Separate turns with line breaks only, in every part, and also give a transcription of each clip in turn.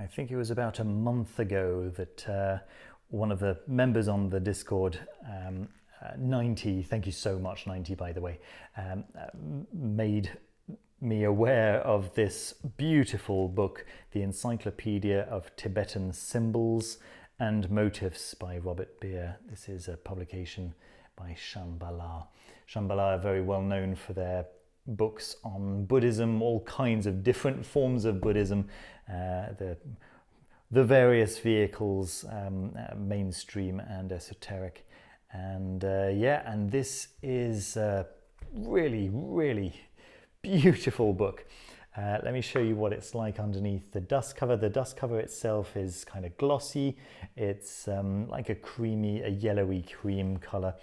I think it was about a month ago that one of the members on the Discord, 90, thank you so much, 90 by the way, made me aware of this beautiful book, the Encyclopedia of Tibetan Symbols and Motifs by Robert Beer. This is a publication by Shambalah. Shambalah are very well known for their books on Buddhism, all kinds of different forms of Buddhism, the various vehicles, mainstream and esoteric. And and this is a really, really beautiful book. Let me show you what it's like underneath the dust cover. The dust cover itself is kind of glossy. It's like a yellowy cream color.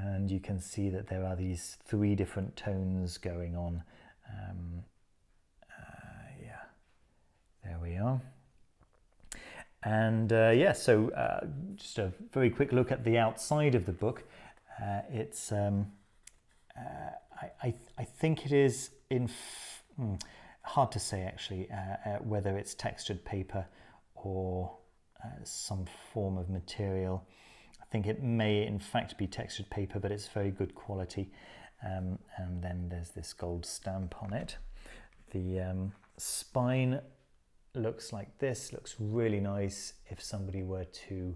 And you can see that there are these 3 different tones going on. There we are. And so just a very quick look at the outside of the book. It's I think it is hard to say actually whether it's textured paper or some form of material. I think it may in fact be textured paper, but it's very good quality. And then there's this gold stamp on it. The spine looks like this, looks really nice. If somebody were to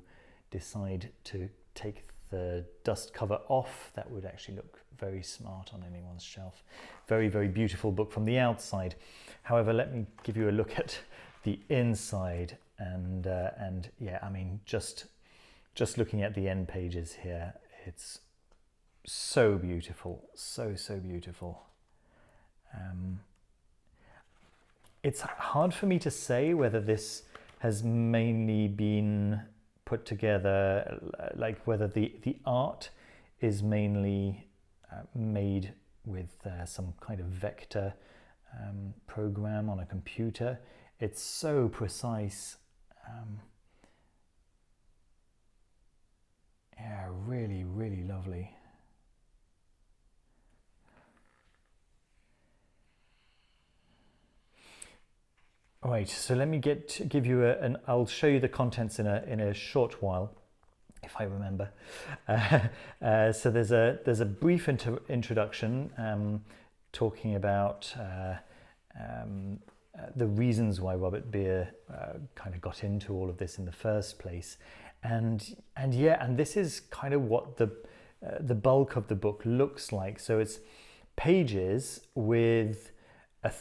decide to take the dust cover off, that would actually look very smart on anyone's shelf. Very, very beautiful book from the outside. However, let me give you a look at the inside, and yeah, I mean, just looking at the end pages here, it's so beautiful, so beautiful. It's hard for me to say whether this has mainly been put together, like whether the art is mainly made with some kind of vector program on a computer. It's so precise. Yeah, really, really lovely. All right, so let me give you I'll show you the contents in a short while, if I remember. So there's a brief introduction talking about the reasons why Robert Beer kind of got into all of this in the first place, and this is kind of what the bulk of the book looks like. So it's pages with a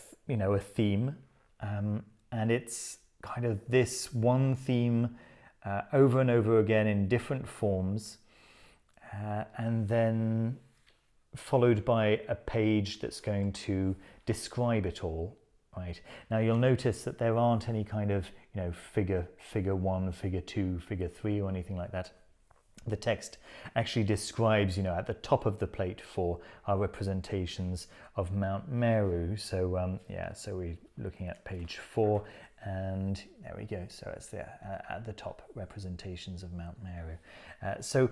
theme. And it's kind of this one theme over and over again in different forms, and then followed by a page that's going to describe it all. Right, now you'll notice that there aren't any kind of figure 1, figure 2, figure 3 or anything like that. The text actually describes, at the top of the plate for our representations of Mount Meru. So so we're looking at page 4, and there we go. So it's there at the top, representations of Mount Meru. So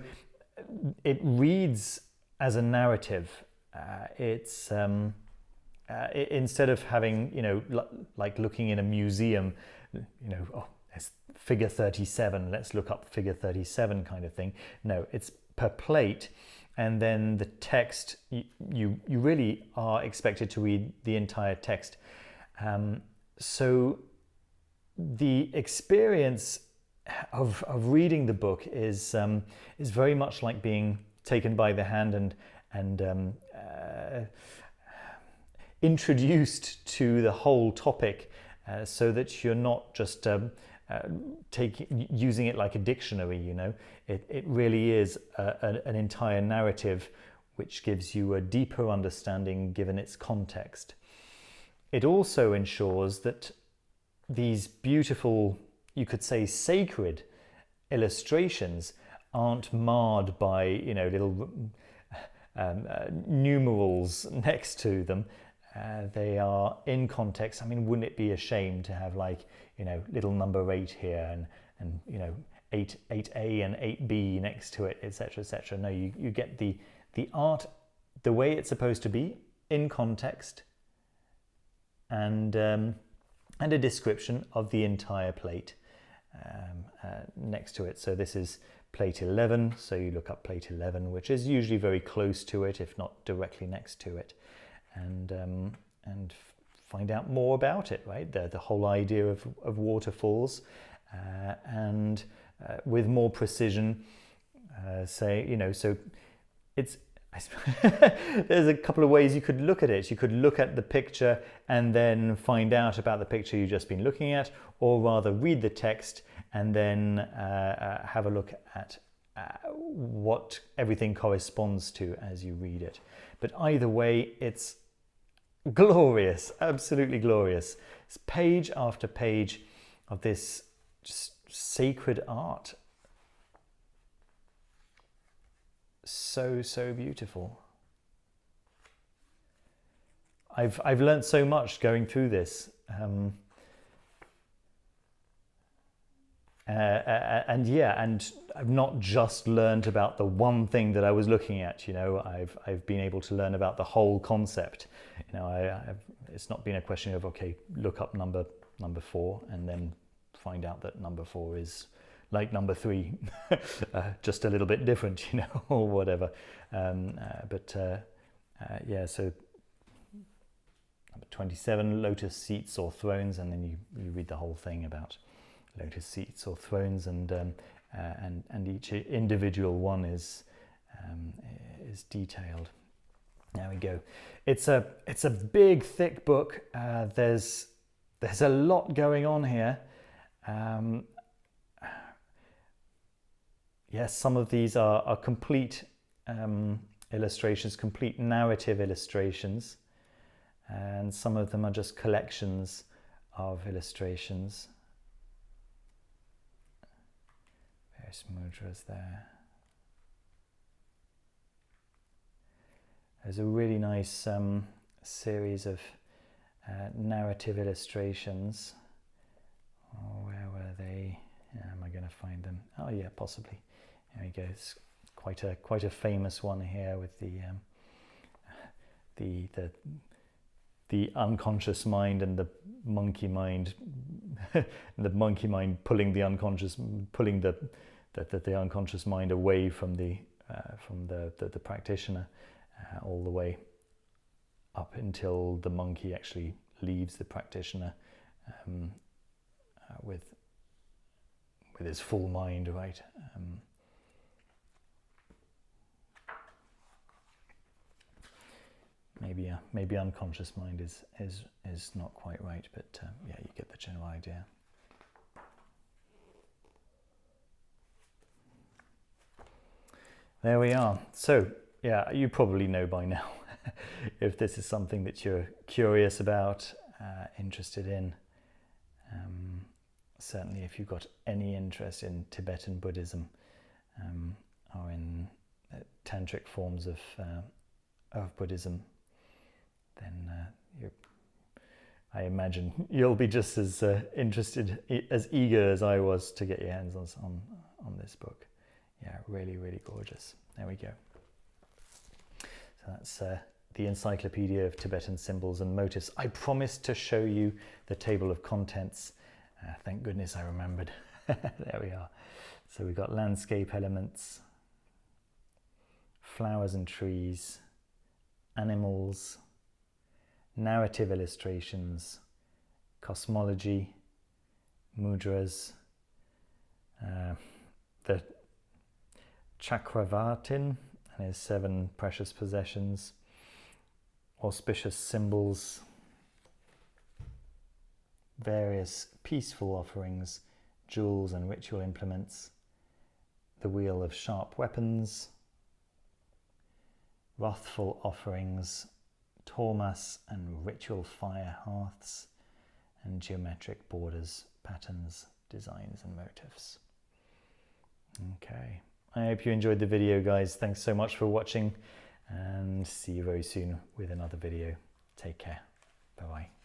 it reads as a narrative. It's instead of having, like looking in a museum, there's figure 37, let's look up figure 37 kind of thing. No, it's per plate, and then the text, you really are expected to read the entire text. So the experience of reading the book is very much like being taken by the hand and introduced to the whole topic, so that you're not just using it like a dictionary. It really is an entire narrative which gives you a deeper understanding given its context. It also ensures that these beautiful, you could say sacred illustrations aren't marred by little numerals next to them. They are in context. I mean, wouldn't it be a shame to have little number 8 here and 8A and 8B next to it, etc., etc. No, you get the art the way it's supposed to be, in context, and and a description of the entire plate next to it. So this is plate 11, so you look up plate 11, which is usually very close to it, if not directly next to it, and find out more about it, right? The whole idea of waterfalls, and with more precision, say, you know, so it's, there's a couple of ways you could look at it. You could look at the picture and then find out about the picture you've just been looking at, or rather read the text and then have a look at what everything corresponds to as you read it. But either way, it's glorious, absolutely glorious. It's page after page of this just sacred art. So beautiful. I've learned so much going through this, and yeah, and I've not just learned about the one thing that I was looking at. You know, I've been able to learn about the whole concept. You know, it's not been a question of, okay, look up number 4 and then find out that number 4 is like number 3, just a little bit different, you know, or whatever. Yeah, so number 27, lotus seats or thrones, and then you read the whole thing about lotus seats or thrones, and each individual one is detailed. There we go. It's a big, thick book. There's a lot going on here. Yes, some of these are complete illustrations, complete narrative illustrations, and some of them are just collections of illustrations. Various mudras there. There's a really nice series of narrative illustrations. Oh, where were they? Am I going to find them? Oh yeah, possibly. There we go. It's quite a famous one here with the unconscious mind and the monkey mind, the monkey mind pulling the unconscious, pulling the unconscious mind away from the practitioner, all the way up until the monkey actually leaves the practitioner with his full mind, right? Maybe unconscious mind is not quite right, but yeah, you get the general idea. There we are. So yeah, you probably know by now if this is something that you're curious about, interested in. Certainly if you've got any interest in Tibetan Buddhism or in tantric forms of Buddhism, then I imagine you'll be just as interested, as eager as I was to get your hands on this book. Yeah, really, really gorgeous. There we go. So that's the Encyclopedia of Tibetan Symbols and Motifs. I promised to show you the table of contents. Thank goodness I remembered. There we are. So we've got landscape elements, flowers and trees, animals, narrative illustrations, cosmology, mudras, the Chakravartin and his 7 precious possessions, auspicious symbols, various peaceful offerings, jewels and ritual implements, the wheel of sharp weapons, wrathful offerings, tormas and ritual fire hearths, and geometric borders, patterns, designs and motifs. Okay, I hope you enjoyed the video, guys. Thanks so much for watching, and see you very soon with another video. Take care. Bye-bye.